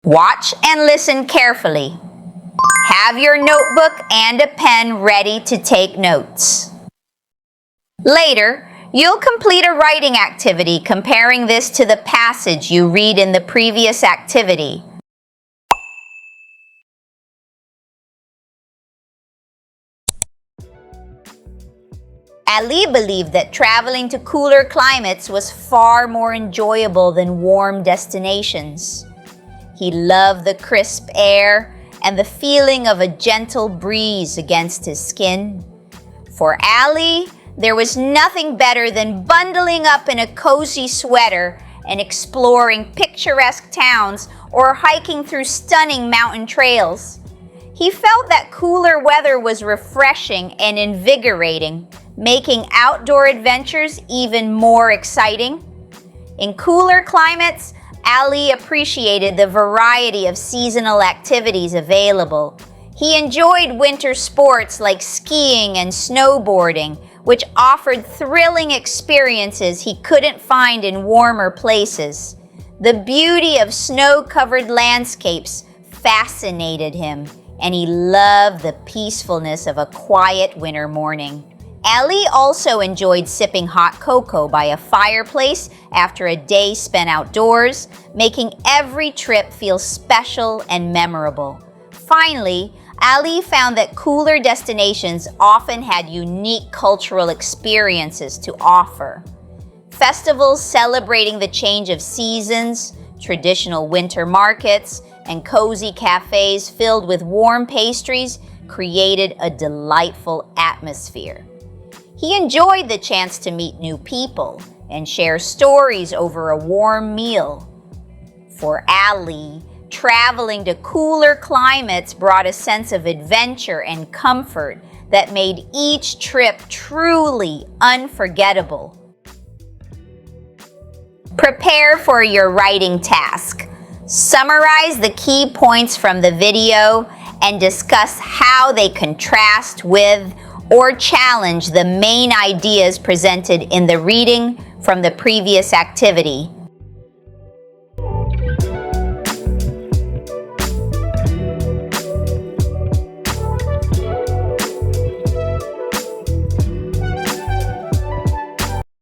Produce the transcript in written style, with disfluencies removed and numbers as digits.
Watch and listen carefully. Have your notebook and a pen ready to take notes. Later, you'll complete a writing activity comparing this to the passage you read in the previous activity. Ali believed that traveling to cooler climates was far more enjoyable than warm destinations. He loved the crisp air and the feeling of a gentle breeze against his skin. For Ali, there was nothing better than bundling up in a cozy sweater and exploring picturesque towns or hiking through stunning mountain trails. He felt that cooler weather was refreshing and invigorating, making outdoor adventures even more exciting. In cooler climates, Ali appreciated the variety of seasonal activities available. He enjoyed winter sports like skiing and snowboarding, which offered thrilling experiences he couldn't find in warmer places. The beauty of snow-covered landscapes fascinated him, and he loved the peacefulness of a quiet winter morning. Ali also enjoyed sipping hot cocoa by a fireplace after a day spent outdoors, making every trip feel special and memorable. Finally, Ali found that cooler destinations often had unique cultural experiences to offer. Festivals celebrating the change of seasons, traditional winter markets, and cozy cafes filled with warm pastries created a delightful atmosphere. He enjoyed the chance to meet new people and share stories over a warm meal. For Ali, traveling to cooler climates brought a sense of adventure and comfort that made each trip truly unforgettable. Prepare for your writing task. Summarize the key points from the video and discuss how they contrast with or challenge the main ideas presented in the reading from the previous activity.